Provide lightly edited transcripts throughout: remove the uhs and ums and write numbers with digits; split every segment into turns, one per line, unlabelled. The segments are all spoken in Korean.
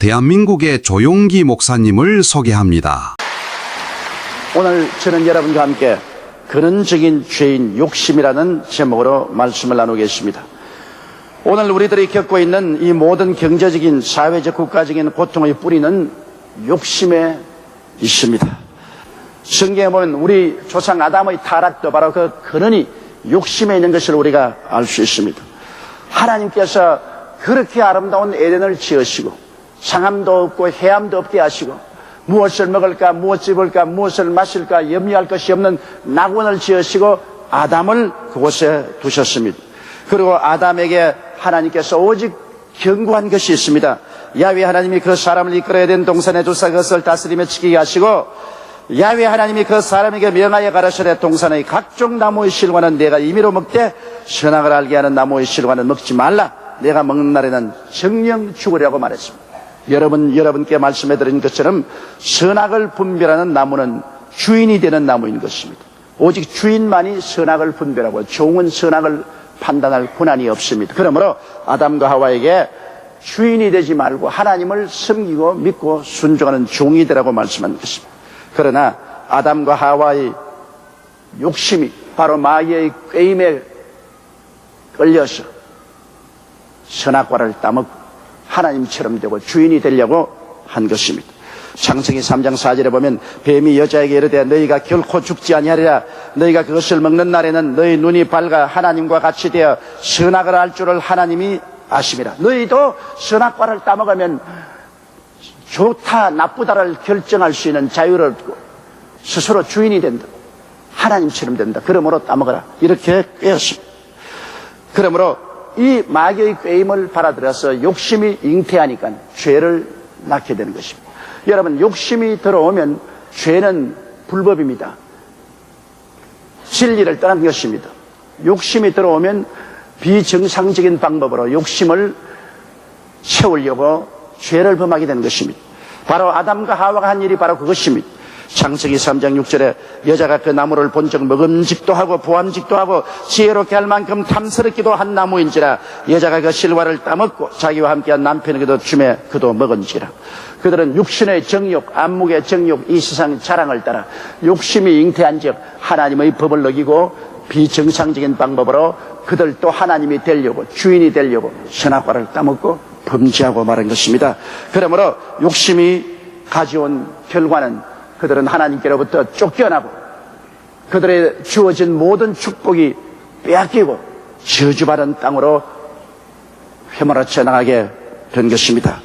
대한민국의 조용기 목사님을 소개합니다.
오늘 저는 여러분과 함께 근원적인 죄인 욕심이라는 제목으로 말씀을 나누겠습니다. 오늘 우리들이 겪고 있는 이 모든 경제적인, 사회적, 국가적인 고통의 뿌리는 욕심에 있습니다. 성경에 보면 우리 조상 아담의 타락도 바로 그 근원이 욕심에 있는 것을 우리가 알 수 있습니다. 하나님께서 그렇게 아름다운 에덴을 지으시고 상함도 없고 해함도 없게 하시고 무엇을 먹을까, 무엇을 입을까, 무엇을 마실까 염려할 것이 없는 낙원을 지으시고 아담을 그곳에 두셨습니다. 그리고 아담에게 하나님께서 오직 경고한 것이 있습니다. 야훼 하나님이 그 사람을 이끌어야 된 동산에 두사 그것을 다스리며 지키게 하시고, 야훼 하나님이 그 사람에게 명하여 가라사대 동산의 각종 나무의 실과는 내가 임의로 먹되 선악을 알게 하는 나무의 실과는 먹지 말라. 내가 먹는 날에는 정령 죽으리라고 말했습니다. 여러분께 말씀해드린 것처럼 선악을 분별하는 나무는 주인이 되는 나무인 것입니다. 오직 주인만이 선악을 분별하고 종은 선악을 판단할 권한이 없습니다. 그러므로 아담과 하와에게 주인이 되지 말고 하나님을 섬기고 믿고 순종하는 종이 되라고 말씀한 것입니다. 그러나 아담과 하와의 욕심이 바로 마귀의 꾀임에 끌려서 선악과를 따먹고 하나님처럼 되고 주인이 되려고 한 것입니다. 창세기 3장 4절에 보면 뱀이 여자에게 이르되 너희가 결코 죽지 아니하리라. 너희가 그것을 먹는 날에는 너희 눈이 밝아 하나님과 같이 되어 선악을 알 줄을 하나님이 아심이라. 너희도 선악과를 따먹으면 좋다 나쁘다를 결정할 수 있는 자유를 얻고 스스로 주인이 된다. 하나님처럼 된다. 그러므로 따먹어라. 이렇게 꾀었습니다. 그러므로 이 마귀의 꾀임을 받아들여서 욕심이 잉태하니까 죄를 낳게 되는 것입니다. 여러분, 욕심이 들어오면 죄는 불법입니다. 진리를 떠난 것입니다. 욕심이 들어오면 비정상적인 방법으로 욕심을 채우려고 죄를 범하게 되는 것입니다. 바로 아담과 하와가 한 일이 바로 그것입니다. 창세기 3장 6절에 여자가 그 나무를 본즉 먹음직도 하고 보암직도 하고 지혜롭게 할 만큼 탐스럽기도 한 나무인지라 여자가 그 실과를 따먹고 자기와 함께한 남편에게도 주매 그도 먹은지라. 그들은 육신의 정욕, 안목의 정욕, 이 세상 자랑을 따라 욕심이 잉태한즉 하나님의 법을 어기고 비정상적인 방법으로 그들도 하나님이 되려고 주인이 되려고 선악과를 따먹고 범죄하고 말한 것입니다. 그러므로 욕심이 가져온 결과는 그들은 하나님께로부터 쫓겨나고 그들의 주어진 모든 축복이 빼앗기고 저주받은 땅으로 휘몰아쳐 나가게 된 것입니다.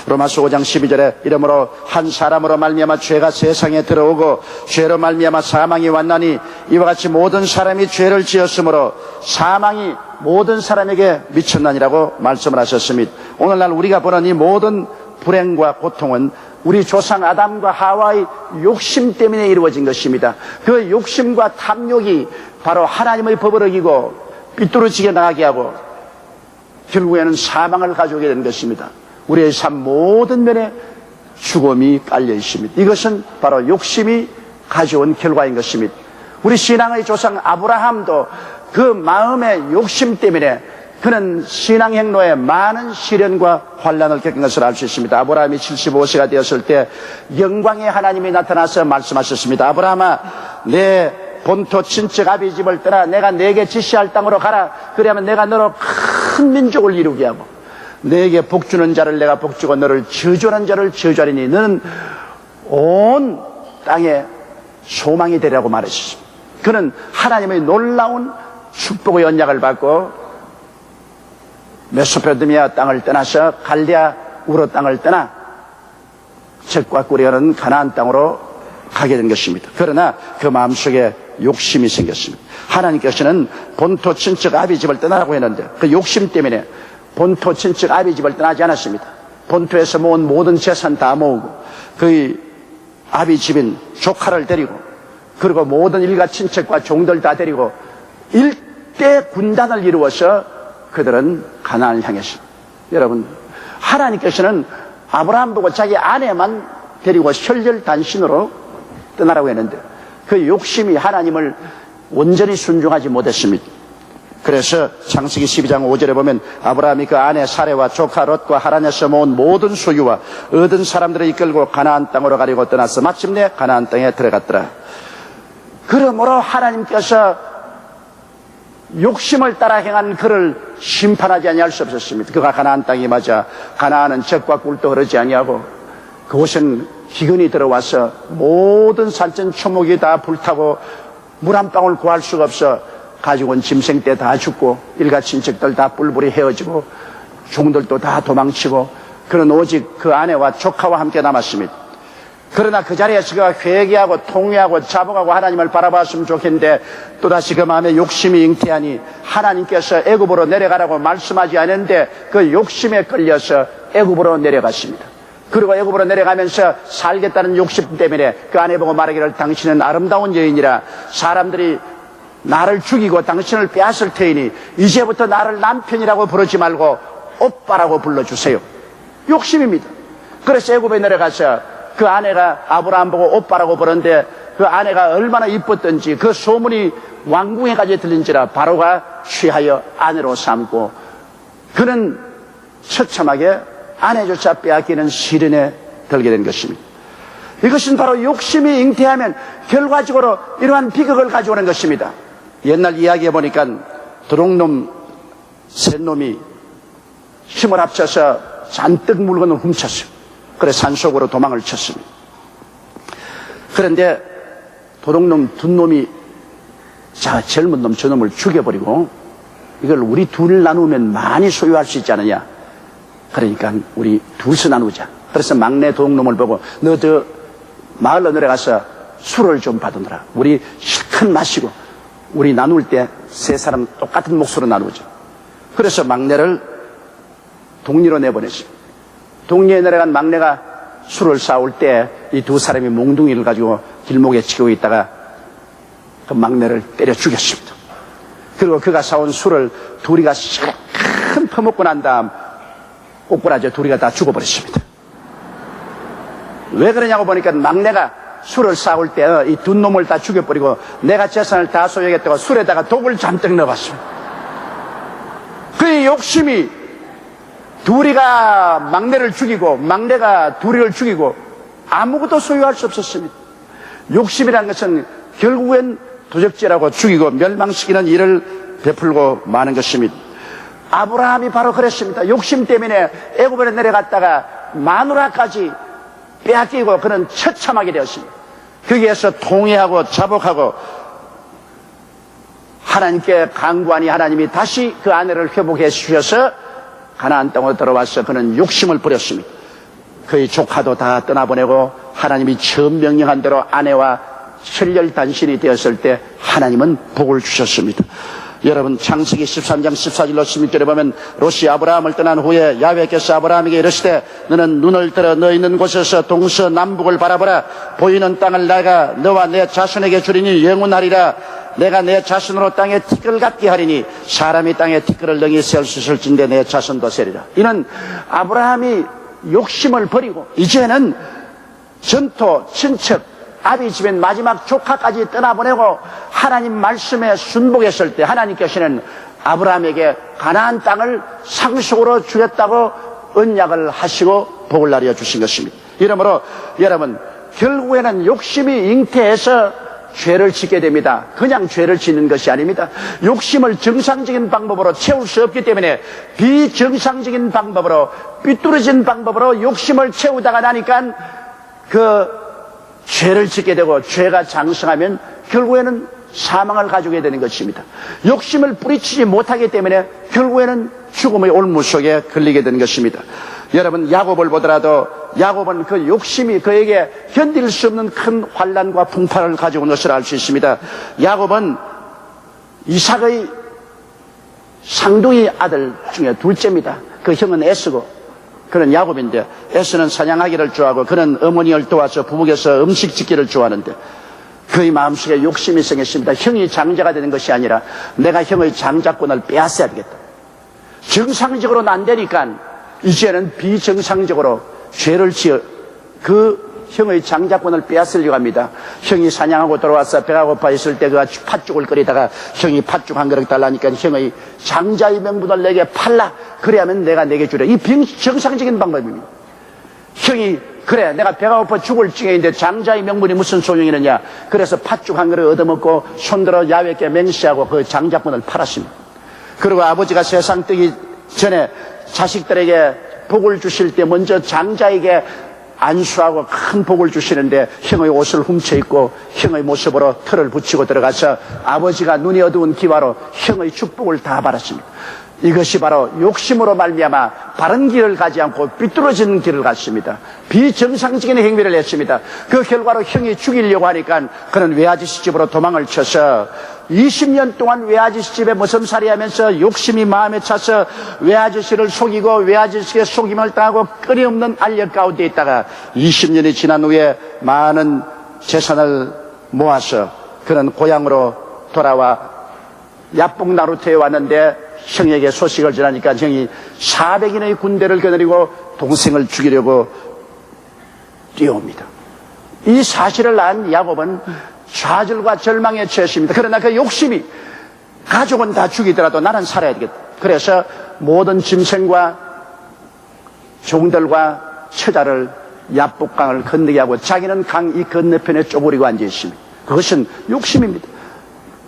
로마서 5장 12절에 이러므로 한 사람으로 말미암아 죄가 세상에 들어오고 죄로 말미암아 사망이 왔나니 이와 같이 모든 사람이 죄를 지었으므로 사망이 모든 사람에게 미쳤나니라고 말씀을 하셨습니다. 오늘날 우리가 보는 이 모든 불행과 고통은 우리 조상 아담과 하와의 욕심 때문에 이루어진 것입니다. 그 욕심과 탐욕이 바로 하나님의 법을 어기고 삐뚤어지게 나가게 하고 결국에는 사망을 가져오게 된 것입니다. 우리의 삶 모든 면에 죽음이 깔려 있습니다. 이것은 바로 욕심이 가져온 결과인 것입니다. 우리 신앙의 조상 아브라함도 그 마음의 욕심 때문에 그는 신앙 행로에 많은 시련과 환난을 겪은 것을 알 수 있습니다. 아브라함이 75세가 되었을 때 영광의 하나님이 나타나서 말씀하셨습니다. 아브라함아, 내 본토 친척 아비 집을 떠나 내가 내게 지시할 땅으로 가라. 그러면 내가 너로 큰 민족을 이루게 하고 내게 복주는 자를 내가 복주고 너를 저주하는 자를 저주하리니 너는 온 땅에 소망이 되리라고 말했습니다. 그는 하나님의 놀라운 축복의 언약을 받고 메소포타미아 땅을 떠나서 갈대아 우르 땅을 떠나 젖과 꿀이 흐르는 가나안 땅으로 가게 된 것입니다. 그러나 그 마음속에 욕심이 생겼습니다. 하나님께서는 본토 친척 아비 집을 떠나라고 했는데 그 욕심 때문에 본토 친척 아비 집을 떠나지 않았습니다. 본토에서 모은 모든 재산 다 모으고 그 아비 집인 조카를 데리고 그리고 모든 일가 친척과 종들 다 데리고 일대 군단을 이루어서 그들은 가나안을 향했습니다. 여러분, 하나님께서는 아브라함 보고 자기 아내만 데리고 혈혈단신으로 떠나라고 했는데 그 욕심이 하나님을 온전히 순종하지 못했습니다. 그래서 창세기 12장 5절에 보면 아브라함이 그 아내 사레와 조카 롯과 하란에서 모은 모든 소유와 얻은 사람들을 이끌고 가나안 땅으로 가려고 떠나서 마침내 가나안 땅에 들어갔더라. 그러므로 하나님께서 욕심을 따라 행한 그를 심판하지 아니할 수 없었습니다. 그가 가나안 땅에 맞아 가나안은 젖과 꿀도 흐르지 아니하고 그곳은 기근이 들어와서 모든 산천 초목이 다 불타고 물 한 방울 구할 수가 없어 가지고 온 짐승 때 다 죽고 일가 친척들 다 뿔뿔이 헤어지고 종들도 다 도망치고 그는 오직 그 아내와 조카와 함께 남았습니다. 그러나 그 자리에서 그가 회개하고 통회하고 자복하고 하나님을 바라봤으면 좋겠는데 또다시 그 마음에 욕심이 잉태하니 하나님께서 애굽으로 내려가라고 말씀하지 않았는데 그 욕심에 끌려서 애굽으로 내려갔습니다. 그리고 애굽으로 내려가면서 살겠다는 욕심 때문에 그 아내 보고 말하기를 당신은 아름다운 여인이라 사람들이 나를 죽이고 당신을 빼앗을 테이니 이제부터 나를 남편이라고 부르지 말고 오빠라고 불러주세요. 욕심입니다. 그래서 애굽에 내려가서 그 아내가 아브라함 보고 오빠라고 부르는데 그 아내가 얼마나 이뻤던지 그 소문이 왕궁에까지 들린지라 바로가 취하여 아내로 삼고 그는 처참하게 아내조차 빼앗기는 시련에 들게 된 것입니다. 이것은 바로 욕심이 잉태하면 결과적으로 이러한 비극을 가져오는 것입니다. 옛날 이야기해 보니까 도둑놈 셋놈이 힘을 합쳐서 잔뜩 물건을 훔쳤어요. 그래서 산속으로 도망을 쳤습니다. 그런데 도둑놈 두 놈이 젊은 놈 저놈을 죽여버리고 이걸 우리 둘 나누면 많이 소유할 수 있지 않느냐. 그러니까 우리 둘서 나누자. 그래서 막내 도둑놈을 보고 너 저 마을로 내려가서 술을 좀 받으느라 우리 실컷 마시고 우리 나눌 때 세 사람 똑같은 몫으로 나누자. 그래서 막내를 동리로 내보냈습니다. 동리에 내려간 막내가 술을 싸울 때 이 두 사람이 몽둥이를 가지고 길목에 치고 있다가 그 막내를 때려 죽였습니다. 그리고 그가 사온 술을 둘이가 실컷 퍼먹고 난 다음 꼬꾸라져 둘이가 다 죽어버렸습니다. 왜 그러냐고 보니까 막내가 술을 싸울 때 이 두 놈을 다 죽여버리고 내가 재산을 다 소유하겠다고 술에다가 독을 잔뜩 넣어봤습니다. 그의 욕심이 둘이가 막내를 죽이고 막내가 둘이를 죽이고 아무것도 소유할 수 없었습니다. 욕심이라는 것은 결국엔 도적질하고 죽이고 멸망시키는 일을 베풀고 마는 것입니다. 아브라함이 바로 그랬습니다. 욕심 때문에 애굽에 내려갔다가 마누라까지 빼앗기고 그는 처참하게 되었습니다. 거기에서 통회하고 자복하고 하나님께 간구하니 하나님이 다시 그 아내를 회복해 주셔서 가나안 땅으로 들어와서 그는 욕심을 부렸습니다. 그의 조카도 다 떠나보내고 하나님이 처음 명령한 대로 아내와 혈혈단신이 되었을 때 하나님은 복을 주셨습니다. 여러분 창세기 13장 14절로 16절에 보면 롯이 아브라함을 떠난 후에 야훼께서 아브라함에게 이르시되 너는 눈을 들어 너 있는 곳에서 동서남북을 바라보라. 보이는 땅을 내가 너와 내 자손에게 주리니 영원하리라. 내가 내 자손으로 땅에 티끌 같게 하리니 사람이 땅에 티끌을 능히 셀 수 있을진데 내 자손도 세리라. 이는 아브라함이 욕심을 버리고 이제는 전토, 친척, 아비 집엔 마지막 조카까지 떠나보내고 하나님 말씀에 순복했을 때 하나님께서는 아브라함에게 가나안 땅을 상속으로 주겠다고 언약을 하시고 복을 나려 주신 것입니다. 이러므로 여러분 결국에는 욕심이 잉태해서 죄를 짓게 됩니다. 그냥 죄를 짓는 것이 아닙니다. 욕심을 정상적인 방법으로 채울 수 없기 때문에 비정상적인 방법으로 삐뚤어진 방법으로 욕심을 채우다가 나니까 그 죄를 짓게 되고 죄가 장성하면 결국에는 사망을 가져오게 되는 것입니다. 욕심을 뿌리치지 못하기 때문에 결국에는 죽음의 올무 속에 걸리게 되는 것입니다. 여러분 야곱을 보더라도 야곱은 그 욕심이 그에게 견딜 수 없는 큰 환난과 풍파를 가져온 것을 알 수 있습니다. 야곱은 이삭의 쌍둥이 아들 중에 둘째입니다. 그 형은 에스고 그는 야곱인데 에스는 사냥하기를 좋아하고 그는 어머니를 도와서 부엌에서 음식 짓기를 좋아하는데 그의 마음속에 욕심이 생겼습니다. 형이 장자가 되는 것이 아니라 내가 형의 장자권을 빼앗아야 되겠다. 정상적으로는 안 되니까 이제는 비정상적으로 죄를 지어 그 형의 장자권을 빼앗으려고 합니다. 형이 사냥하고 돌아와서 배가 고파 있을 때 그가 팥죽을 끓이다가 형이 팥죽 한 그릇 달라니까 형의 장자의 명분을 내게 팔라. 그래야면 내가 내게 주려. 이 정상적인 방법입니다. 형이 그래 내가 배가 고파 죽을 징해인데 장자의 명분이 무슨 소용이 있느냐. 그래서 팥죽 한 그릇 얻어먹고 손들어 야외께 맹세하고 그 장자권을 팔았습니다. 그리고 아버지가 세상 뜨기 전에 자식들에게 복을 주실 때 먼저 장자에게 안수하고 큰 복을 주시는데 형의 옷을 훔쳐입고 형의 모습으로 털을 붙이고 들어가서 아버지가 눈이 어두운 기와로 형의 축복을 다 받았습니다. 이것이 바로 욕심으로 말미암아 바른 길을 가지 않고 삐뚤어진 길을 갔습니다. 비정상적인 행위를 했습니다. 그 결과로 형이 죽이려고 하니까 그는 외아저씨 집으로 도망을 쳐서 20년 동안 외아저씨 집에 머슴살이 하면서 욕심이 마음에 차서 외아저씨를 속이고 외아저씨의 속임을 당하고 끊임없는 알력 가운데 있다가 20년이 지난 후에 많은 재산을 모아서 그는 고향으로 돌아와 야뽕나루터에 왔는데 형에게 소식을 전하니까 형이 400인의 군대를 거느리고 동생을 죽이려고 뛰어옵니다. 이 사실을 안 야곱은 좌절과 절망에 처했습니다. 그러나 그 욕심이 가족은 다 죽이더라도 나는 살아야 되겠다. 그래서 모든 짐승과 종들과 처자를 야복강을 건너게 하고 자기는 강 이 건너편에 쪼그리고 앉아 있습니다. 그것은 욕심입니다.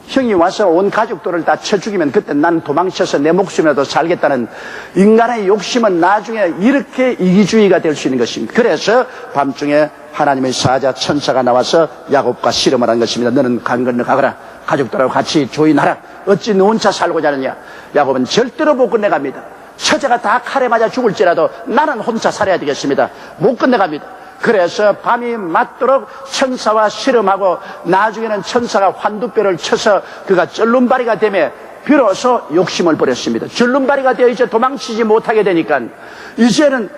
형이 와서 온 가족들을 다 쳐 죽이면 그때 나는 도망쳐서 내 목숨이라도 살겠다는 인간의 욕심은 나중에 이렇게 이기주의가 될 수 있는 것입니다. 그래서 밤중에 하나님의 사자 천사가 나와서 야곱과 씨름을 한 것입니다. 너는 강 건너 가거라. 가족들하고 같이 조인하라. 어찌 너 혼자 살고자 하느냐. 야곱은 절대로 못 건너갑니다. 처자가 다 칼에 맞아 죽을지라도 나는 혼자 살아야 되겠습니다. 못 건너갑니다. 그래서 밤이 맞도록 천사와 씨름하고 나중에는 천사가 환두뼈를 쳐서 그가 쩔름발이가 되며 비로소 욕심을 버렸습니다. 쩔름발이가 되어 이제 도망치지 못하게 되니까 이제는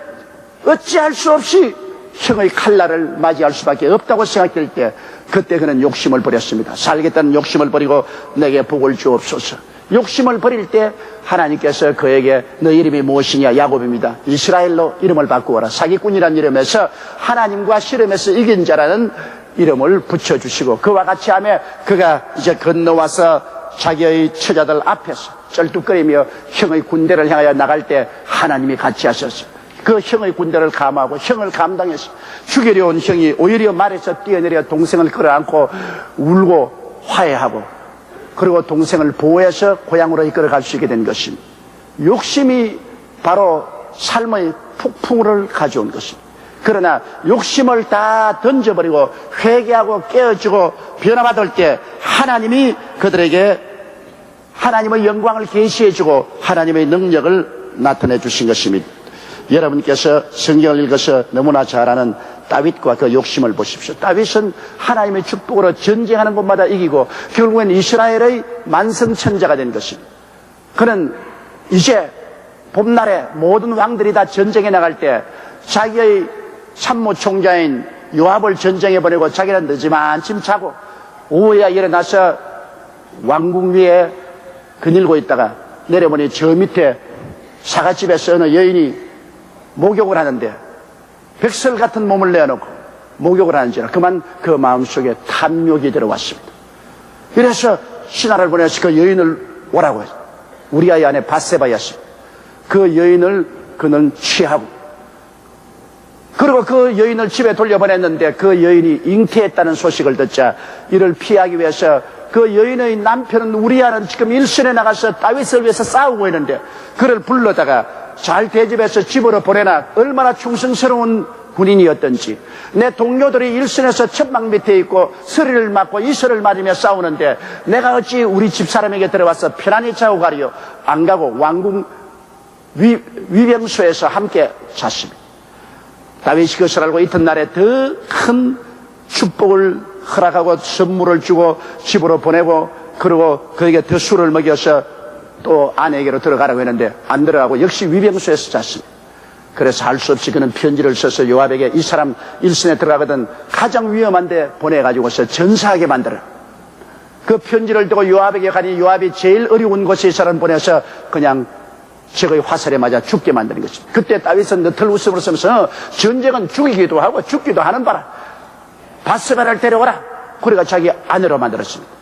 어찌할 수 없이 형의 칼날을 맞이할 수밖에 없다고 생각될 때 그때 그는 욕심을 버렸습니다. 살겠다는 욕심을 버리고 내게 복을 주옵소서. 욕심을 버릴 때 하나님께서 그에게 너 이름이 무엇이냐. 야곱입니다. 이스라엘로 이름을 바꾸어라. 사기꾼이라는 이름에서 하나님과 씨름에서 이긴 자라는 이름을 붙여주시고 그와 같이 하며 그가 이제 건너와서 자기의 처자들 앞에서 쩔뚝거리며 형의 군대를 향하여 나갈 때 하나님이 같이 하셨습니다. 그 형의 군대를 감하고 형을 감당해서 죽이려 온 형이 오히려 말에서 뛰어내려 동생을 끌어안고 울고 화해하고 그리고 동생을 보호해서 고향으로 이끌어갈 수 있게 된 것입니다. 욕심이 바로 삶의 폭풍을 가져온 것입니다. 그러나 욕심을 다 던져버리고 회개하고 깨어지고 변화받을 때 하나님이 그들에게 하나님의 영광을 계시해주고 하나님의 능력을 나타내 주신 것입니다. 여러분께서 성경을 읽어서 너무나 잘 아는 다윗과 그 욕심을 보십시오. 다윗은 하나님의 축복으로 전쟁하는 곳마다 이기고 결국엔 이스라엘의 만성천자가 된 것입니다. 그는 이제 봄날에 모든 왕들이 다 전쟁에 나갈 때 자기의 참모총장인 요압을 전쟁에 보내고 자기는 늦지만 아침 자고 오후에 일어나서 왕궁 위에 거닐고 있다가 내려보니 저 밑에 사갓집에서 어느 여인이 목욕을 하는데 백설 같은 몸을 내어놓고 목욕을 하는지라 그만 그 마음속에 탐욕이 들어왔습니다. 그래서 신하를 보내서 그 여인을 오라고 했어요. 우리아의 아내 밧세바였습니다. 그 여인을 그는 취하고 그리고 그 여인을 집에 돌려보냈는데 그 여인이 잉태했다는 소식을 듣자 이를 피하기 위해서 그 여인의 남편은 우리아는 지금 일선에 나가서 다윗을 위해서 싸우고 있는데 그를 불러다가 잘 대접해서 집으로 보내나 얼마나 충성스러운 군인이었던지 내 동료들이 일선에서 천막 밑에 있고 서리를 맞고 이슬을 맞으며 싸우는데 내가 어찌 우리 집사람에게 들어와서 편안히 자고 가리요. 안 가고 왕궁 위병소에서 함께 잤습니다. 다윗이 그것을 알고 이튿날에 더 큰 축복을 허락하고 선물을 주고 집으로 보내고 그리고 그에게 더 술을 먹여서 또 아내에게로 들어가라고 했는데 안 들어가고 역시 위병소에서 잤습니다. 그래서 할 수 없이 그는 편지를 써서 요압에게 이 사람 일선에 들어가거든 가장 위험한데 보내가지고서 전사하게 만들어. 그 편지를 두고 요압에게 가니 요압이 제일 어려운 곳에 이 사람 보내서 그냥 적의 화살에 맞아 죽게 만드는 것입니다. 그때 다윗은 너털 웃음으로 쓰면서 전쟁은 죽이기도 하고 죽기도 하는 바라. 바스바를 데려오라. 그래가 자기 아내로 만들었습니다.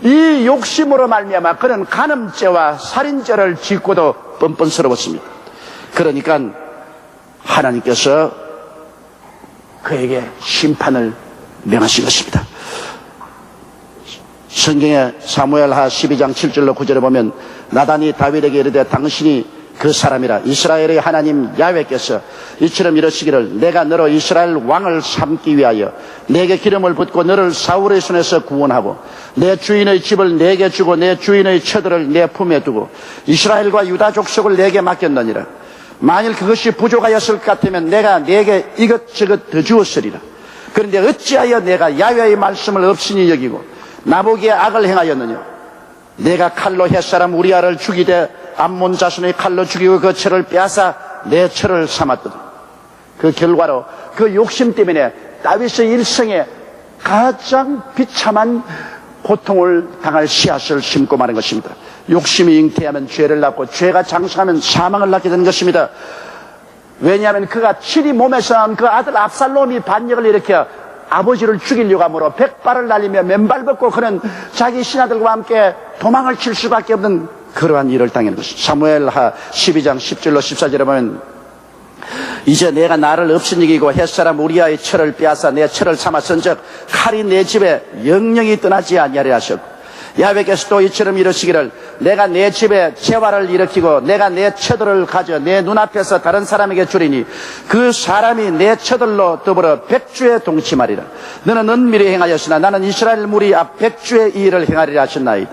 이 욕심으로 말미암아 그는 간음죄와 살인죄를 짓고도 뻔뻔스러웠습니다. 그러니까 하나님께서 그에게 심판을 명하신 것입니다. 성경에 사무엘하 12장 7절로 9절에 보면 나단이 다윗에게 이르되 당신이 그 사람이라 이스라엘의 하나님 야훼께서 이처럼 이르시기를 내가 너로 이스라엘 왕을 삼기 위하여 내게 기름을 붓고 너를 사울의 손에서 구원하고 내 주인의 집을 내게 주고 내 주인의 처들을 내 품에 두고 이스라엘과 유다 족속을 내게 맡겼느니라. 만일 그것이 부족하였을 것 같으면 내가 내게 이것저것 더 주었으리라. 그런데 어찌하여 내가 야훼의 말씀을 없으니 여기고 나보기에 악을 행하였느냐. 내가 칼로 햇사람 우리아를 죽이되 암몬 자손의 칼로 죽이고 그 철을 빼앗아 내 철을 삼았거든. 그 결과로 그 욕심 때문에 다윗의 일생에 가장 비참한 고통을 당할 씨앗을 심고 마는 것입니다. 욕심이 잉태하면 죄를 낳고 죄가 장성하면 사망을 낳게 되는 것입니다. 왜냐하면 그가 친히 몸에서 나온 그 아들 압살롬이 반역을 일으켜 아버지를 죽이려고 하므로 백발을 날리며 맨발 벗고 그는 자기 신하들과 함께 도망을 칠 수밖에 없는 그러한 일을 당하는 것입니다. 사무엘하 12장 10절로 14절에 보면 이제 내가 나를 없이니기고 햇사람 우리아의 철을 빼앗아 내 철을 삼았은즉 칼이 내 집에 영영이 떠나지 아니하리라 하셨고 야훼께서 또 이처럼 이르시기를 내가 내 집에 재화를 일으키고 내가 내 처들을 가져 내 눈앞에서 다른 사람에게 주리니 그 사람이 내 처들로 더불어 백주에 동침하리라. 너는 은밀히 행하였으나 나는 이스라엘 무리 앞 백주의 이 일을 행하리라 하셨나이다.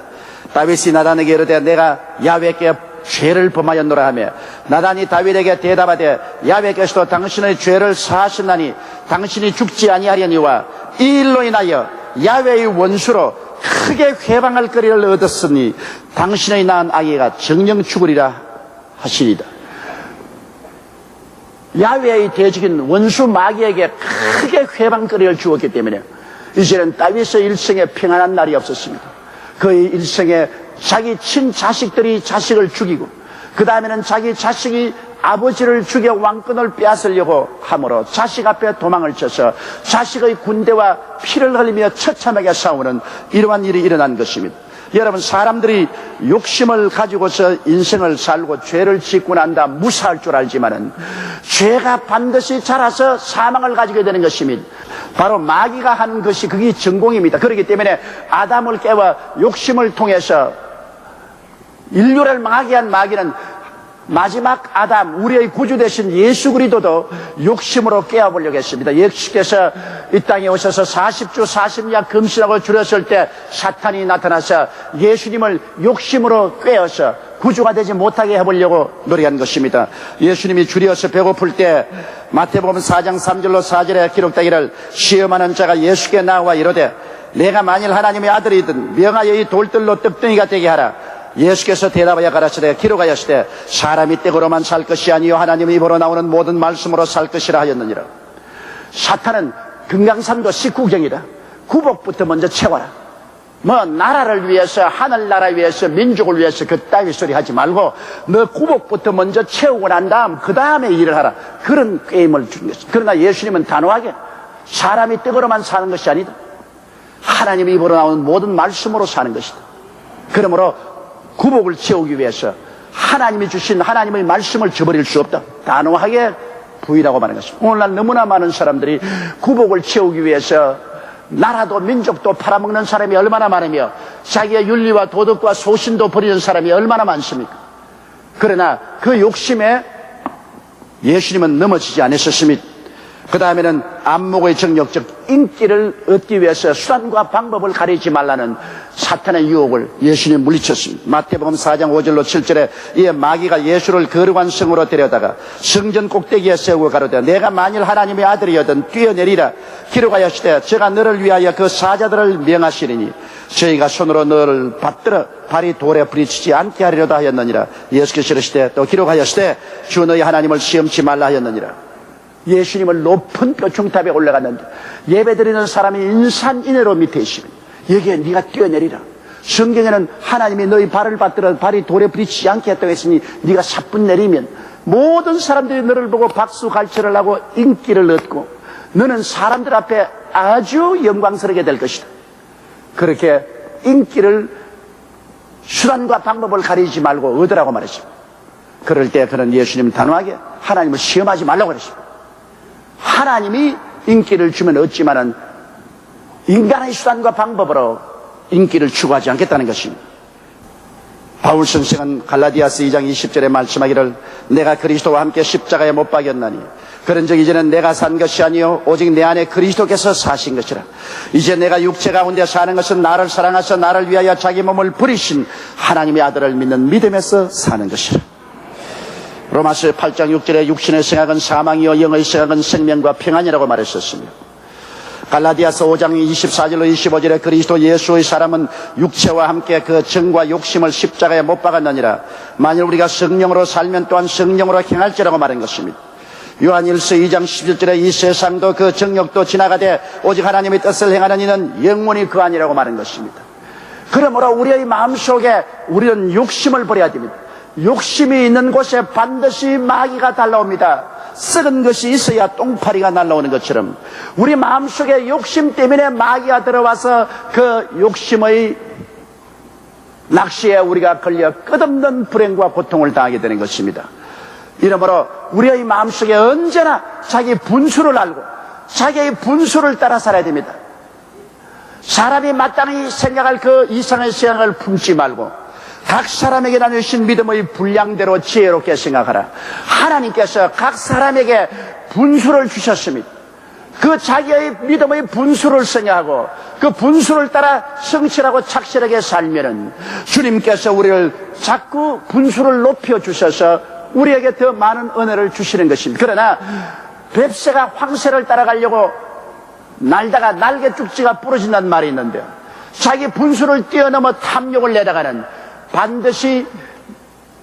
다윗이 나단에게 이르되 내가 야훼께 죄를 범하였노라 하며 나단이 다윗에게 대답하되 야훼께서도 당신의 죄를 사하셨나니 당신이 죽지 아니하려니와 이 일로 인하여 야훼의 원수로 크게 회방할 거리를 얻었으니 당신의 낳은 아기가 정령 죽으리라 하시니이다. 야훼의 대적인 원수 마귀에게 크게 회방거리를 주었기 때문에 이제는 다윗의 일생에 평안한 날이 없었습니다. 그의 일생에 자기 친자식들이 자식을 죽이고 그 다음에는 자기 자식이 아버지를 죽여 왕권을 빼앗으려고 함으로 자식 앞에 도망을 쳐서 자식의 군대와 피를 흘리며 처참하게 싸우는 이러한 일이 일어난 것입니다. 여러분, 사람들이 욕심을 가지고서 인생을 살고 죄를 짓고 난다 무사할 줄 알지만은 죄가 반드시 자라서 사망을 가지게 되는 것입니다. 바로 마귀가 하는 것이 그게 전공입니다. 그렇기 때문에 아담을 깨워 욕심을 통해서 인류를 망하게 한 마귀는 마지막 아담, 우리의 구주 되신 예수 그리스도도 욕심으로 깨어보려고 했습니다. 예수께서 이 땅에 오셔서 40주 40야 금신하고 줄였을 때 사탄이 나타나서 예수님을 욕심으로 꿰어서 구주가 되지 못하게 해보려고 노력한 것입니다. 예수님이 줄여서 배고플 때 마태복음 4장 3절로 4절에 기록되기를 시험하는 자가 예수께 나와 이르되 내가 만일 하나님의 아들이든 명하여 이 돌들로 떡덩이가 되게 하라. 예수께서 대답하여 가라사대 기록하였으되 사람이 떡으로만 살 것이 아니요 하나님의 입으로 나오는 모든 말씀으로 살 것이라 하였느니라. 사탄은 금강산도 19경이다. 구복부터 먼저 채워라. 뭐 나라를 위해서, 하늘나라 위해서, 민족을 위해서 그따위 소리 하지 말고 너 구복부터 먼저 채우고 난 다음 그 다음에 일을 하라. 그런 게임을 주는 것입니다. 그러나 예수님은 단호하게 사람이 떡으로만 사는 것이 아니다. 하나님의 입으로 나오는 모든 말씀으로 사는 것이다. 그러므로 구복을 채우기 위해서 하나님이 주신 하나님의 말씀을 저버릴 수 없다. 단호하게 부인하고 마는 것입니다. 오늘날 너무나 많은 사람들이 구복을 채우기 위해서 나라도 민족도 팔아먹는 사람이 얼마나 많으며 자기의 윤리와 도덕과 소신도 버리는 사람이 얼마나 많습니까? 그러나 그 욕심에 예수님은 넘어지지 않으셨습니다. 그 다음에는 안목의 정력적 인기를 얻기 위해서 수단과 방법을 가리지 말라는 사탄의 유혹을 예수님이 물리쳤습니다. 마태복음 4장 5절로 7절에 이에 마귀가 예수를 거룩한 성으로 데려다가 성전 꼭대기에 세우고 가로되 내가 만일 하나님의 아들이여든 뛰어내리라. 기록하였으되 제가 너를 위하여 그 사자들을 명하시리니 저희가 손으로 너를 받들어 발이 돌에 부딪히지 않게 하리로다 하였느니라. 예수께서 이르시되 또 기록하였으되 주 너희 하나님을 시험치 말라 하였느니라. 예수님을 높은 표층탑에 올라갔는데 예배드리는 사람이 인산인해로 밑에 있으면 여기에 네가 뛰어내리라. 성경에는 하나님이 너희 발을 받들어 발이 돌에 부딪히지 않게 했다고 했으니 네가 사뿐 내리면 모든 사람들이 너를 보고 박수 갈채를 하고 인기를 얻고 너는 사람들 앞에 아주 영광스럽게 될 것이다. 그렇게 인기를 수단과 방법을 가리지 말고 얻으라고 말했습니다. 그럴 때 그는 예수님 단호하게 하나님을 시험하지 말라고 그랬습니다. 하나님이 인기를 주면 얻지만은 인간의 수단과 방법으로 인기를 추구하지 않겠다는 것입니다. 바울 선생은 갈라디아서 2장 20절에 말씀하기를 내가 그리스도와 함께 십자가에 못 박였나니 그런즉 이제는 내가 산 것이 아니요 오직 내 안에 그리스도께서 사신 것이라. 이제 내가 육체 가운데 사는 것은 나를 사랑하사 나를 위하여 자기 몸을 버리신 하나님의 아들을 믿는 믿음에서 사는 것이라. 로마서 8장 6절에 육신의 생각은 사망이요 영의 생각은 생명과 평안이라고 말했었습니다. 갈라디아서 5장 24절로 25절에 그리스도 예수의 사람은 육체와 함께 그 정과 욕심을 십자가에 못 박았느니라. 만일 우리가 성령으로 살면 또한 성령으로 행할지라고 말한 것입니다. 요한일서 2장 11절에 이 세상도 그 정욕도 지나가되 오직 하나님의 뜻을 행하는 이는 영원히 그 아니라고 말한 것입니다. 그러므로 우리의 마음속에 우리는 욕심을 버려야 됩니다. 욕심이 있는 곳에 반드시 마귀가 달라옵니다. 썩은 것이 있어야 똥파리가 날라오는 것처럼 우리 마음속에 욕심 때문에 마귀가 들어와서 그 욕심의 낚시에 우리가 걸려 끝없는 불행과 고통을 당하게 되는 것입니다. 이러므로 우리의 마음속에 언제나 자기 분수를 알고 자기의 분수를 따라 살아야 됩니다. 사람이 마땅히 생각할 그 이상의 생각을 품지 말고 각 사람에게 나누신 믿음의 분량대로 지혜롭게 생각하라. 하나님께서 각 사람에게 분수를 주셨습니다. 그 자기의 믿음의 분수를 생각하고 그 분수를 따라 성실하고 착실하게 살면은 주님께서 우리를 자꾸 분수를 높여주셔서 우리에게 더 많은 은혜를 주시는 것입니다. 그러나 뱁새가 황새를 따라가려고 날다가 날개 쭉지가 부러진다는 말이 있는데요. 자기 분수를 뛰어넘어 탐욕을 내다가는 반드시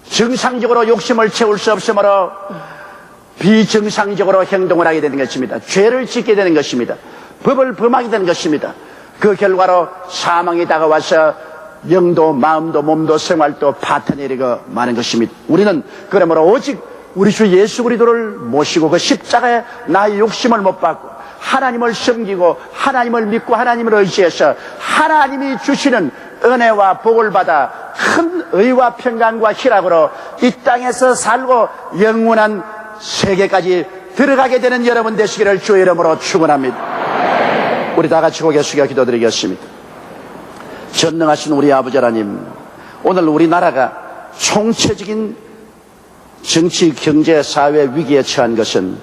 정상적으로 욕심을 채울 수 없으므로 비정상적으로 행동을 하게 되는 것입니다. 죄를 짓게 되는 것입니다. 법을 범하게 되는 것입니다. 그 결과로 사망이 다가와서 영도 마음도 몸도 생활도 파탄내리고 마는 것입니다. 우리는 그러므로 오직 우리 주 예수 그리스도를 모시고 그 십자가에 나의 욕심을 못 받고 하나님을 섬기고 하나님을 믿고 하나님을 의지해서 하나님이 주시는 은혜와 복을 받아 큰 의와 평강과 희락으로 이 땅에서 살고 영원한 세계까지 들어가게 되는 여러분 되시기를 주의 이름으로 축원합니다. 우리 다 같이 고개 숙여 기도드리겠습니다. 전능하신 우리 아버지 하나님, 오늘 우리나라가 총체적인 정치, 경제, 사회 위기에 처한 것은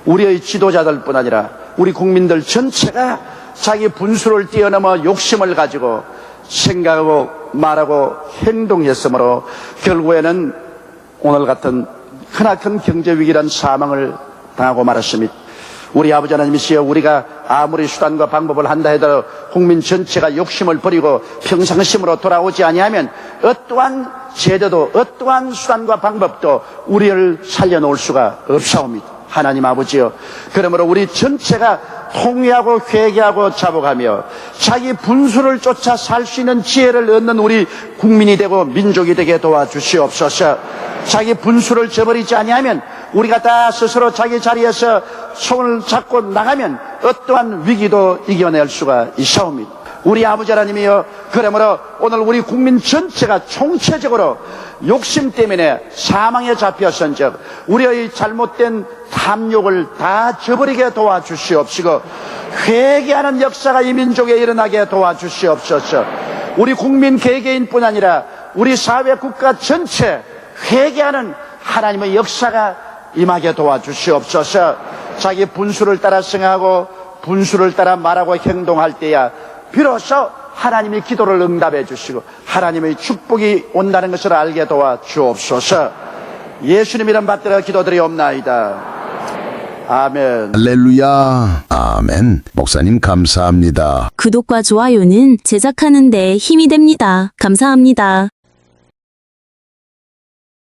우리의 지도자들뿐 아니라 우리 국민들 전체가 자기 분수를 뛰어넘어 욕심을 가지고 생각하고 말하고 행동했으므로 결국에는 오늘 같은 크나큰 경제위기란 사망을 당하고 말았습니다. 우리 아버지 하나님이시여, 우리가 아무리 수단과 방법을 한다 해도 국민 전체가 욕심을 버리고 평상심으로 돌아오지 아니하면 어떠한 제도도 어떠한 수단과 방법도 우리를 살려놓을 수가 없사옵니다. 하나님 아버지여, 그러므로 우리 전체가 통회하고 회개하고 자복하며 자기 분수를 쫓아 살 수 있는 지혜를 얻는 우리 국민이 되고 민족이 되게 도와주시옵소서. 자기 분수를 저버리지 아니하면 우리가 다 스스로 자기 자리에서 손을 잡고 나가면 어떠한 위기도 이겨낼 수가 있사옵니다. 우리 아버지 하나님이여, 그러므로 오늘 우리 국민 전체가 총체적으로 욕심 때문에 사망에 잡혔은즉 우리의 잘못된 탐욕을 다 저버리게 도와주시옵시고 회개하는 역사가 이 민족에 일어나게 도와주시옵소서. 우리 국민 개개인뿐 아니라 우리 사회 국가 전체 회개하는 하나님의 역사가 임하게 도와주시옵소서. 자기 분수를 따라 생각하고 분수를 따라 말하고 행동할 때야 비로소 하나님이 기도를 응답해 주시고 하나님의 축복이 온다는 것을 알게 도와주옵소서. 예수님 이름 받들어 기도드리옵나이다. 아멘.
할렐루야. 아멘. 목사님 감사합니다.
구독과 좋아요는 제작하는 데 힘이 됩니다. 감사합니다.